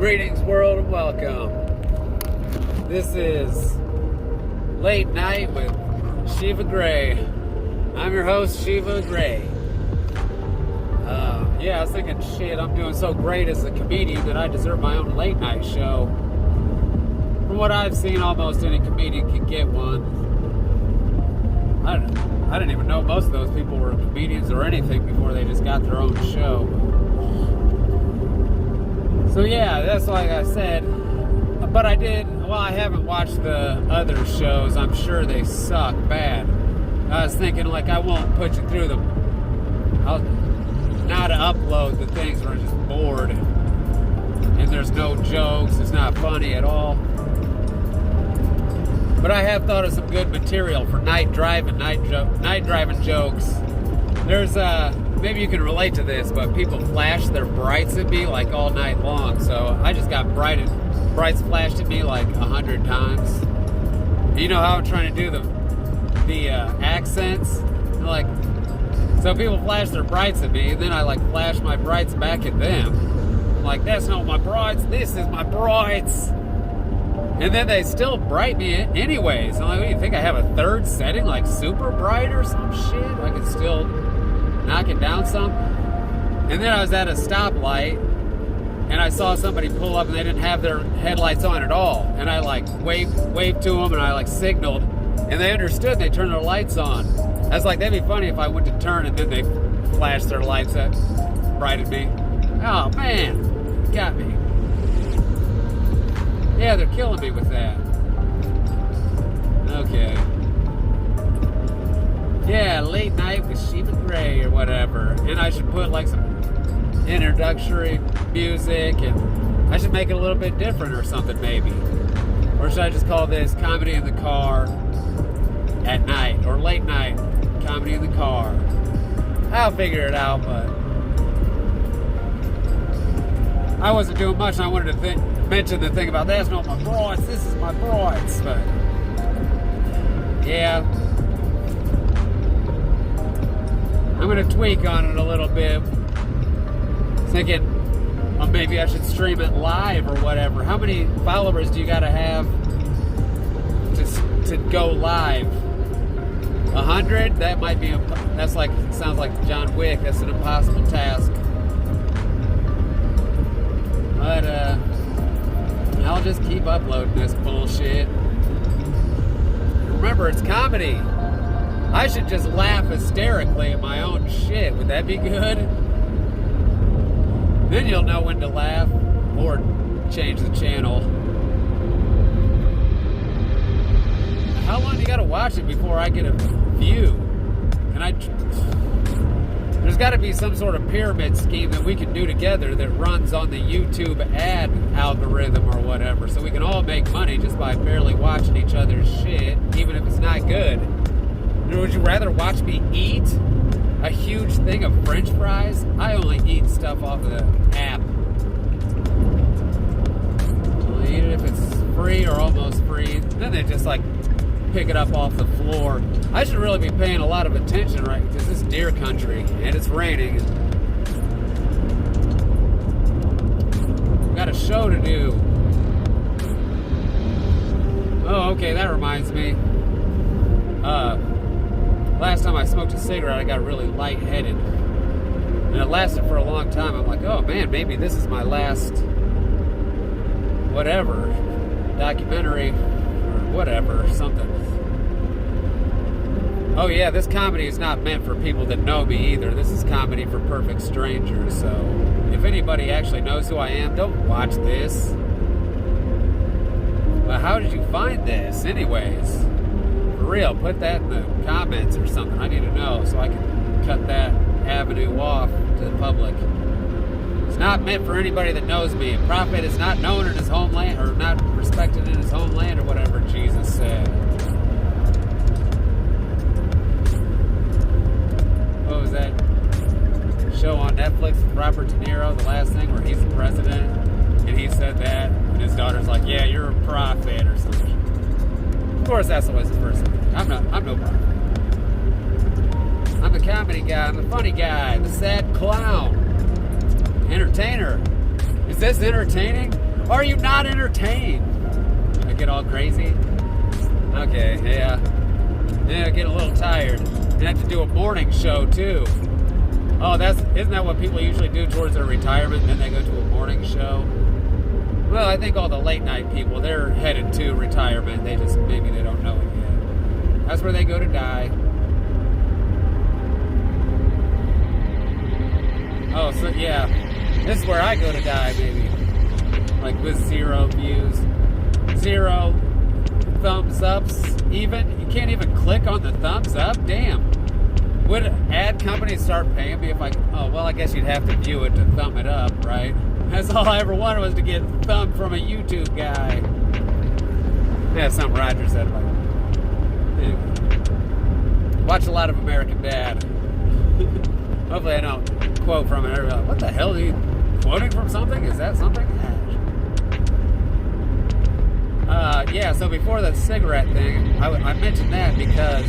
Greetings, world, and welcome. This is Late Night with Shiva Gray. I'm your host, Shiva Gray. I was thinking, shit, I'm doing so great as a comedian that I deserve my own late night show. From what I've seen, almost any comedian can get one. I didn't even know most of those people were comedians or anything before they just got their own show. So yeah, that's like I said. But I haven't watched the other shows. I'm sure they suck bad. I was thinking, like, I won't put you through not to upload the things where I'm just bored. And there's no jokes. It's not funny at all. But I have thought of some good material for night driving jokes. There's maybe you can relate to this, but people flash their brights at me like all night long. So I just got brights flashed at me like 100 times. And you know how I'm trying to do the accents? Like, so people flash their brights at me, and then I like flash my brights back at them. I'm like, that's not my brights. This is my brights. And then they still bright me anyways. I'm like, what do you think? I have a third setting, like super bright or some shit? I can still knock it down some. And then I was at a stoplight, and I saw somebody pull up, and they didn't have their headlights on at all. And I like waved to them, and I like signaled, and they understood. They turned their lights on. I was like, that'd be funny if I went to turn, and then they flashed their lights up, bright at me. Oh man, got me. Yeah, they're killing me with that. Okay. Yeah, Late Night with Shiva Gray or whatever. And I should put like some introductory music, and I should make it a little bit different or something maybe. Or should I just call this Comedy in the Car at Night, or Late Night Comedy in the Car? I'll figure it out, but I wasn't doing much, and I wanted to mention the thing about that's not my brights, this is my brights, but yeah, I'm gonna tweak on it a little bit. Thinking, well, maybe I should stream it live or whatever. How many followers do you gotta have to go live? 100? That might be sounds like John Wick. That's an impossible task. But I'll just keep uploading this bullshit. Remember, it's comedy. I should just laugh hysterically at my own shit. Would that be good? Then you'll know when to laugh or change the channel. How long do you gotta watch it before I get a view? There's got to be some sort of pyramid scheme that we can do together that runs on the YouTube ad algorithm or whatever, so we can all make money just by barely watching each other's shit, even if it's not good. Would you rather watch me eat a huge thing of French fries? I only eat stuff off of the app. I'll eat it if it's free or almost free. Then they just like pick it up off the floor. I should really be paying a lot of attention, right? Because this is deer country and it's raining. Got a show to do. Oh, okay, that reminds me. Last time I smoked a cigarette, I got really lightheaded. And it lasted for a long time. I'm like, oh man, maybe this is my last whatever, documentary or whatever, something. Oh yeah, this comedy is not meant for people that know me either. This is comedy for perfect strangers. So if anybody actually knows who I am, don't watch this. But how did you find this anyways? For real, put that in the comments or something. I need to know so I can cut that avenue off to the public. It's not meant for anybody that knows me. A prophet is not known in his homeland, or not respected in his homeland, or whatever Jesus said. What was that show on Netflix with Robert De Niro, the last thing, where he's the president, and he said that, and his daughter's like, yeah, you're a prophet, or something. Of course, that's always the first thing. I'm no prophet. I'm the comedy guy, I'm the funny guy, the sad clown. Entertainer. Is this entertaining? Are you not entertained? I get all crazy. Okay, yeah. Yeah, I get a little tired. And I have to do a morning show too. Oh, isn't that what people usually do towards their retirement? Then they go to a morning show. Well, I think all the late night people, they're headed to retirement. Maybe they don't know it yet. That's where they go to die. Oh, so yeah, this is where I go to die, maybe. Like with 0 views, 0 thumbs ups, even. You can't even click on the thumbs up? Damn. Would ad companies start paying me if I guess you'd have to view it to thumb it up, right? That's all I ever wanted was to get thumbed from a YouTube guy. Yeah, something Roger said about it. Anyway. Watch a lot of American Dad. Hopefully I don't quote from it. Like, what the hell are you quoting from something? Is that something? Yeah, so before the cigarette thing, I mentioned that because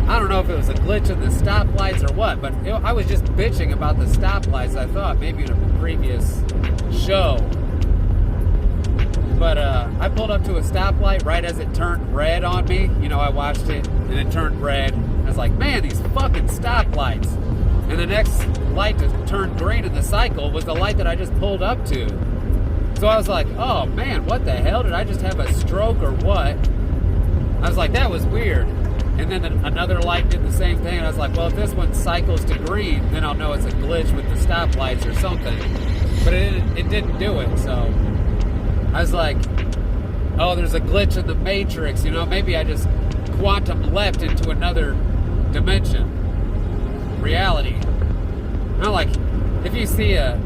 I don't know if it was a glitch in the stoplights or what, but I was just bitching about the stoplights, I thought, maybe in a previous show. But I pulled up to a stoplight right as it turned red on me. You know, I watched it, and it turned red. I was like, man, these fucking stoplights. And the next light to turn green in the cycle was the light that I just pulled up to. So I was like, oh man, what the hell? Did I just have a stroke or what? I was like, that was weird. And then another light did the same thing. And I was like, well, if this one cycles to green, then I'll know it's a glitch with the stoplights or something. But it didn't do it. So I was like, oh, there's a glitch in the Matrix. You know, maybe I just quantum leapt into another dimension, reality. You know, like, if you see a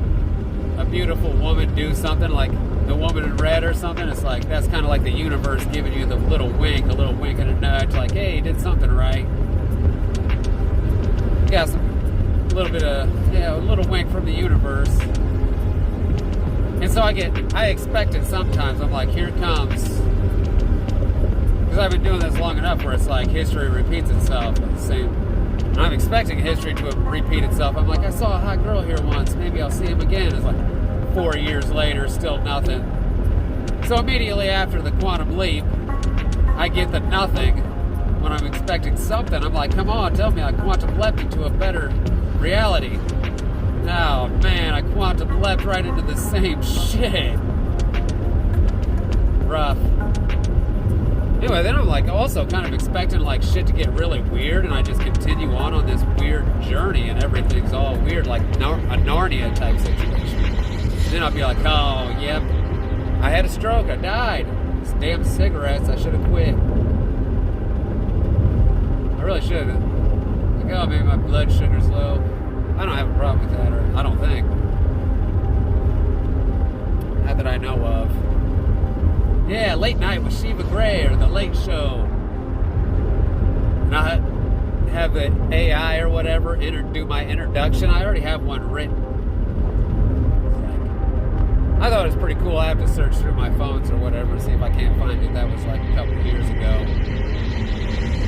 beautiful woman do something like the woman in red or something, it's like, that's kind of like the universe giving you the little wink and a nudge, like, hey, you did something right. Yeah, a little wink from the universe. And so I expect it sometimes. I'm like, here it comes. Because I've been doing this long enough where it's like history repeats itself. And I'm expecting history to repeat itself. I'm like, I saw a hot girl here once. Maybe I'll see him again. It's like 4 years later, still nothing. So immediately after the quantum leap, I get the nothing when I'm expecting something. I'm like, come on, tell me I quantum leapt into a better reality. Oh man, I quantum leapt right into the same shit. Rough. Anyway, then I'm like also kind of expecting like shit to get really weird, and I just continue on this weird journey, and everything's all weird, like a Narnia type situation. Then I'll be like, oh, yep, I had a stroke, I died. These damn cigarettes, I should have quit. I really should have. Like, oh, maybe my blood sugar's low. I don't have a problem with that, or I don't think. Not that I know of. Yeah, Late Night with Shiva Gray, or The Late Show. And I have the AI or whatever do my introduction. I already have one written. I thought it was pretty cool. I have to search through my phones or whatever to see if I can't find it. That was like a couple of years ago.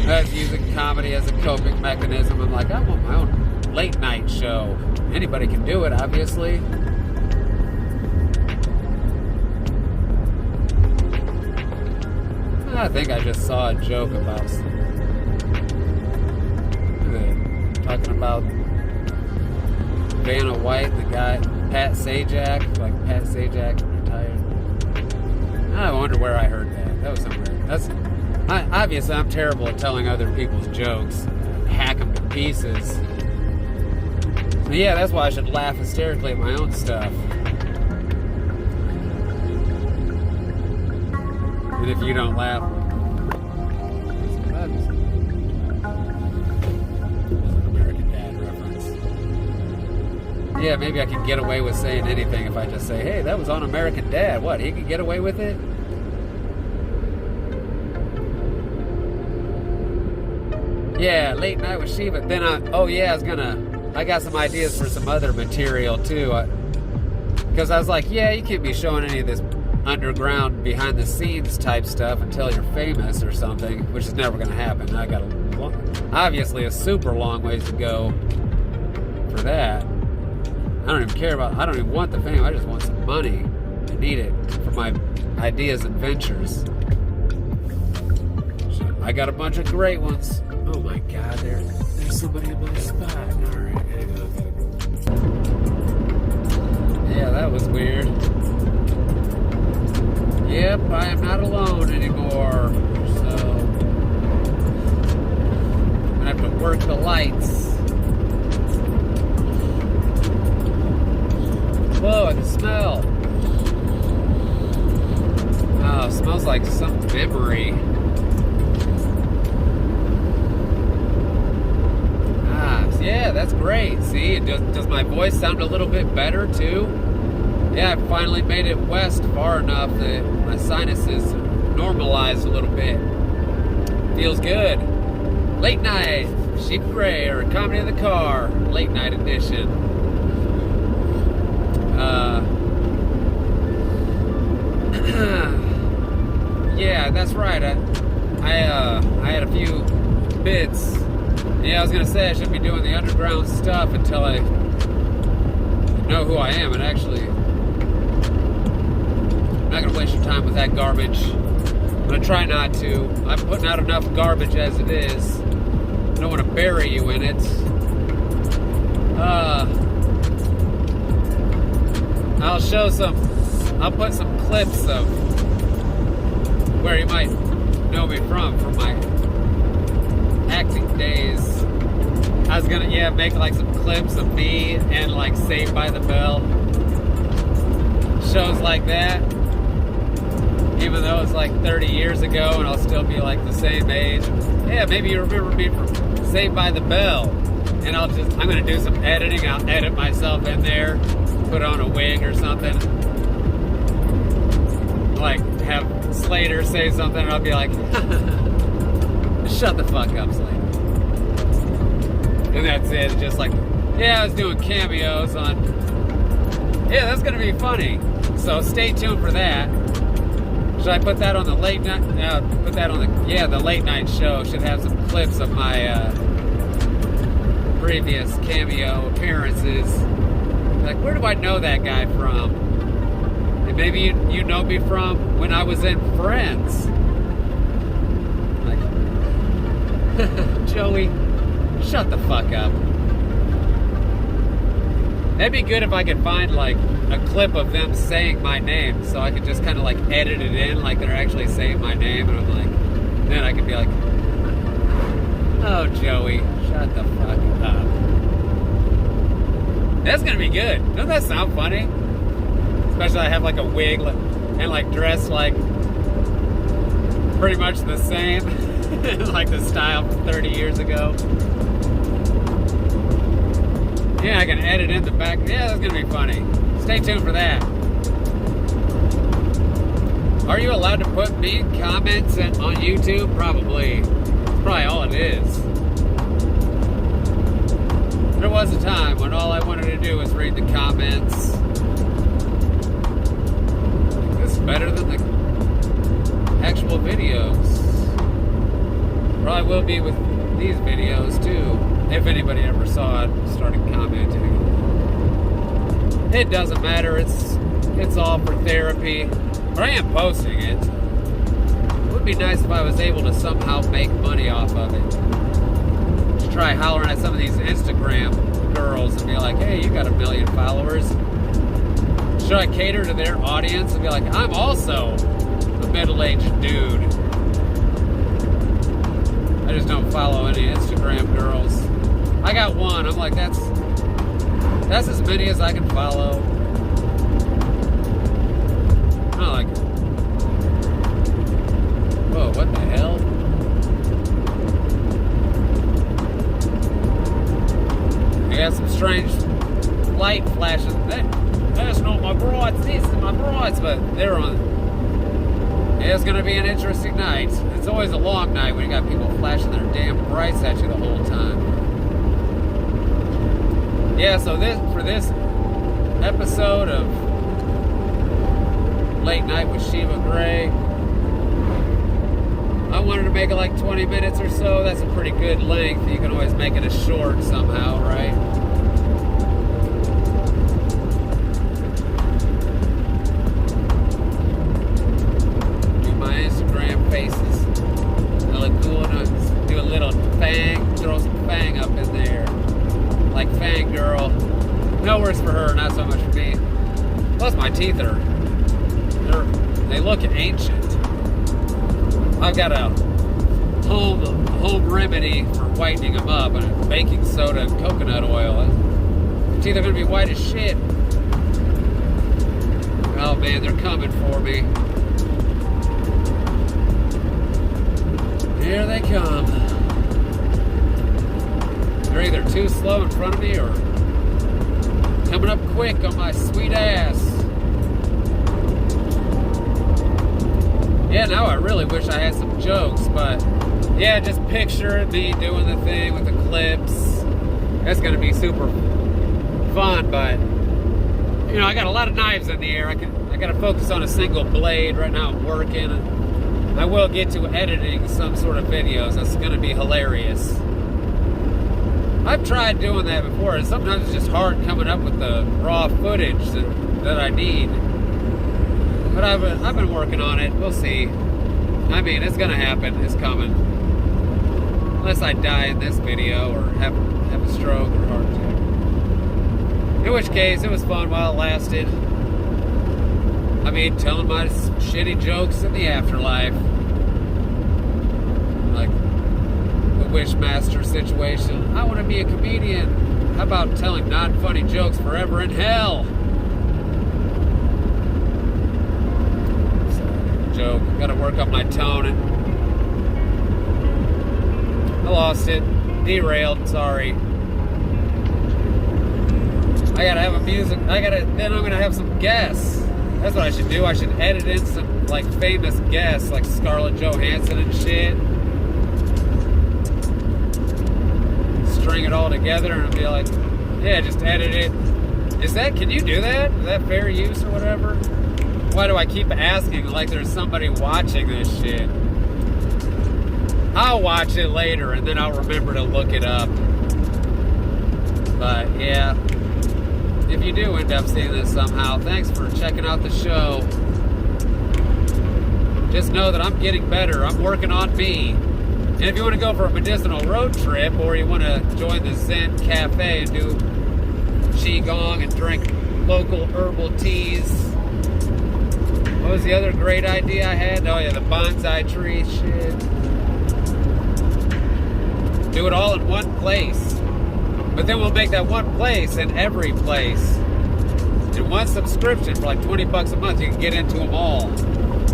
I was using comedy as a coping mechanism. I'm like, I want my own late night show. Anybody can do it, obviously. I think I just saw a joke about talking about Vanna White, the guy, Pat Sajak, like Pat Sajak retired. I wonder where I heard that. That was somewhere. Obviously, I'm terrible at telling other people's jokes, hack them to pieces. So yeah, that's why I should laugh hysterically at my own stuff. And if you don't laugh, American Dad reference. Yeah, maybe I can get away with saying anything if I just say, hey, that was on American Dad. What, he could get away with it? Yeah, Late Night with Shiva. Then I got some ideas for some other material too. Because I was like, yeah, you can't be showing any of this underground, behind the scenes type stuff until you're famous or something, which is never going to happen. I got obviously a super long ways to go for that. I don't even want the fame. I just want some money. need it for my ideas and ventures. So I got a bunch of great ones. Oh my God, there's somebody in my spot. All right, gotta go. Yeah, that was weird. Yep, I am not alone anymore. So I'm gonna have to work the lights. Whoa, I can smell. Oh, it smells like some memory. Yeah, that's great. See, does my voice sound a little bit better too? Yeah, I finally made it west far enough that my sinuses normalized a little bit. Feels good. Late night, Sheep Gray, or Comedy in the Car, late night edition. Yeah, that's right. I had a few bits. Yeah, I was gonna say I should be doing the underground stuff until I know who I am, and actually, I'm not gonna waste your time with that garbage. I'm gonna try not to. I'm putting out enough garbage as it is. I don't want to bury you in it. I'll put some clips of where you might know me from my acting days. I was gonna, make like some clips of me and like Saved by the Bell. Shows like that. Even though it's like 30 years ago and I'll still be like the same age. Yeah, maybe you remember me from Saved by the Bell. And I'm gonna do some editing. I'll edit myself in there, put on a wig or something. Like have Slater say something and I'll be like, shut the fuck up, Slater. And that's it. Just like, I was doing cameos on. Yeah, that's gonna be funny. So stay tuned for that. Should I put that on the late night? Put that on the late night show. Should have some clips of my previous cameo appearances. Like, where do I know that guy from? And maybe you know me from when I was in Friends. Like, Joey, shut the fuck up. That'd be good if I could find like a clip of them saying my name, so I could just kind of like edit it in like they're actually saying my name, and I'm like, then I could be like, oh, Joey, shut the fuck up. That's gonna be good. Doesn't that sound funny? Especially I have like a wig and like dressed like pretty much the same, like the style from 30 years ago. Yeah, I can edit in the back. Yeah, that's gonna be funny. Stay tuned for that. Are you allowed to put mean comments on YouTube? Probably. That's probably all it is. There was a time when all I wanted to do was read the comments. This is better than the actual videos. Probably will be with these videos too. If anybody ever saw it, started commenting. It doesn't matter, it's all for therapy. But I am posting it. It would be nice if I was able to somehow make money off of it. Just try hollering at some of these Instagram girls and be like, hey, you got 1 million followers. Should I cater to their audience and be like, I'm also a middle-aged dude. I just don't follow any Instagram girls. I got one. I'm like, that's as many as I can follow. I'm like, whoa, what the hell? I got some strange light flashes. That's not my brights. This is my brights, but they're on. Yeah, it's gonna be an interesting night. It's always a long night when you got people flashing their damn brights at you the whole time. Yeah, so for this episode of Late Night with Shiva Gray, I wanted to make it like 20 minutes or so. That's a pretty good length. You can always make it a short somehow, right? like Fangirl. No worse for her, not so much for me. Plus my teeth they look ancient. I've got a home remedy for whitening them up, and baking soda and coconut oil. Your teeth are gonna be white as shit. Oh man, they're coming for me. Here they come. They're either too slow in front of me or coming up quick on my sweet ass. Yeah, now I really wish I had some jokes, but yeah, just picture me doing the thing with the clips. That's gonna be super fun, but you know, I got a lot of knives in the air. I gotta focus on a single blade. Right now I'm working. I will get to editing some sort of videos. That's gonna be hilarious. I've tried doing that before, and sometimes it's just hard coming up with the raw footage that I need. But I've been working on it. We'll see. I mean, it's gonna happen. It's coming. Unless I die in this video or have a stroke or heart attack. In which case, it was fun while it lasted. I mean, telling my shitty jokes in the afterlife. Like the Wishmaster situation. I want to be a comedian. How about telling non-funny jokes forever in hell? Joke. Gotta work on my tone. I lost it. Derailed. Sorry. I gotta have a music. Then I'm gonna have some guests. That's what I should do. I should edit in some like famous guests, like Scarlett Johansson and shit. String it all together and be like, yeah, just edit it. Can you do that? Is that fair use or whatever? Why do I keep asking like there's somebody watching this shit? I'll watch it later and then I'll remember to look it up. But yeah. If you do end up seeing this somehow, thanks for checking out the show. Just know that I'm getting better. I'm working on me. And if you want to go for a medicinal road trip, or you want to join the Zen Cafe and do Qigong and drink local herbal teas. What was the other great idea I had? Oh yeah, the bonsai tree shit. Do it all in one place. But then we'll make that one place in every place. In one subscription for like 20 bucks a month, you can get into them all.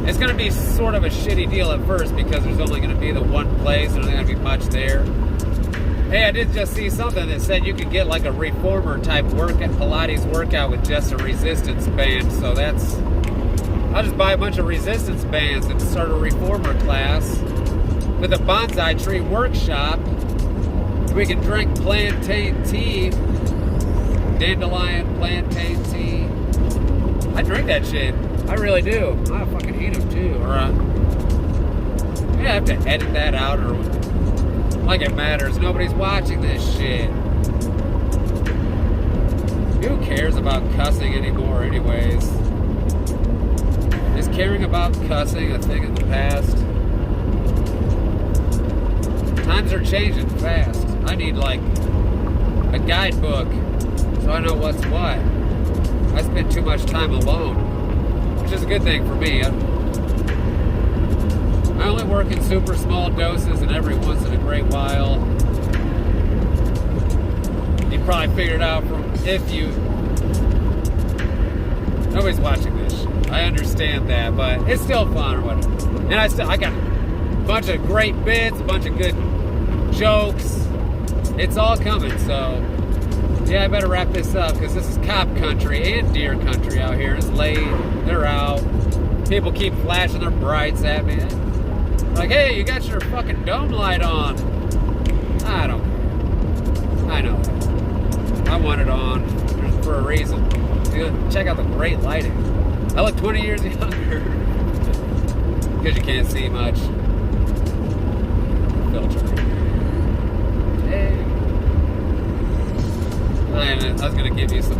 It's going to be sort of a shitty deal at first because there's only going to be the one place and there's not going to be much there. Hey, I did just see something that said you could get like a reformer type Pilates workout with just a resistance band. So I'll just buy a bunch of resistance bands and start a reformer class with a bonsai tree workshop. We can drink plantain tea, dandelion plantain tea. I drink that shit. I really do. I fucking eat them too. Or I have to edit that out, or like it matters. Nobody's watching this shit. Who cares about cussing anymore, anyways? Is caring about cussing a thing in the past? Times are changing fast. I need like a guidebook so I know what's what. I spend too much time alone, which is a good thing for me. I only work in super small doses and every once in a great while. You probably figured out nobody's watching this shit. I understand that, but it's still fun or whatever. And I got a bunch of great bits, a bunch of good jokes. It's all coming, so yeah, I better wrap this up because this is cop country and deer country out here. It's late, they're out. People keep flashing their brights at me. Like, hey, you got your fucking dome light on. I don't care. I know. I want it on for a reason. Check out the great lighting. I look 20 years younger because you can't see much. Filter. I was going to give you some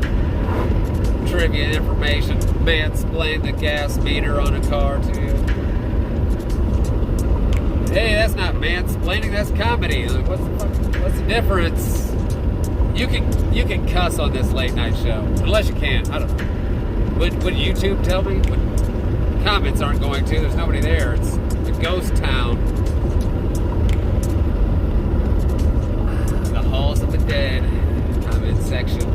trivia information. Mansplain the gas meter on a car to you. Hey, that's not mansplaining, that's comedy. Like, what's the difference? You can cuss on this late night show, unless you can. I don't know. Would YouTube tell me? Comments aren't going to. There's nobody there. It's a ghost town. The halls of the dead. Comment section.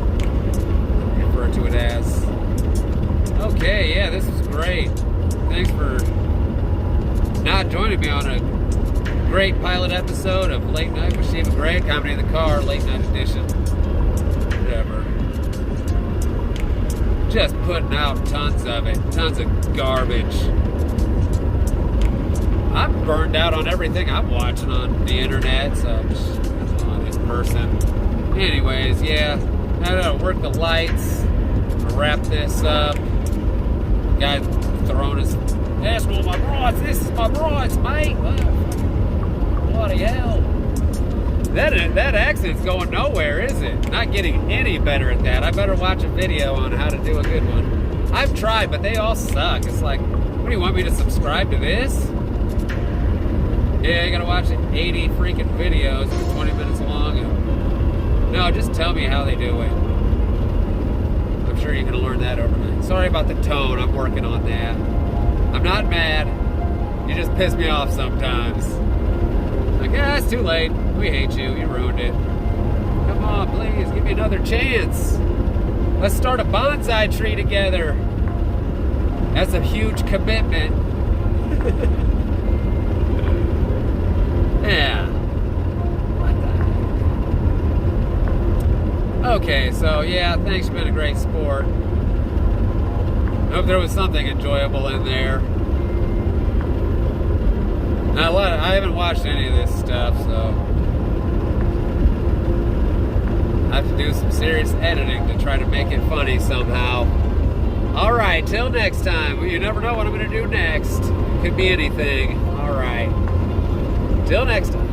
Refer to it as. Okay, yeah, this is great. Thanks for not joining me on a great pilot episode of Late Night with Stephen Gray, Comedy in the Car, Late Night Edition. Whatever. Just putting out tons of it. Tons of garbage. I'm burned out on everything I'm watching on the internet, so I'm just on this person. Anyways, yeah. I gotta work the lights. I'll wrap this up. Guy throwing his ass on my broads. This is my broads, mate. Bloody hell. That accent's going nowhere, is it? Not getting any better at that. I better watch a video on how to do a good one. I've tried, but they all suck. It's like, what do you want me to subscribe to this? Yeah, you gotta watch 80 freaking videos, 20 minutes long. No, just tell me how they do it. I'm sure you can learn that overnight. Sorry about the tone. I'm working on that. I'm not mad. You just piss me off sometimes. Like, yeah, it's too late. We hate you. You ruined it. Come on, please. Give me another chance. Let's start a bonsai tree together. That's a huge commitment. Yeah. What the heck? Okay, so yeah, thanks for being a great sport. I hope there was something enjoyable in there. I haven't watched any of this stuff, so I have to do some serious editing to try to make it funny somehow. Alright, till next time. Well, you never know what I'm going to do next. Could be anything. Alright. Till next time.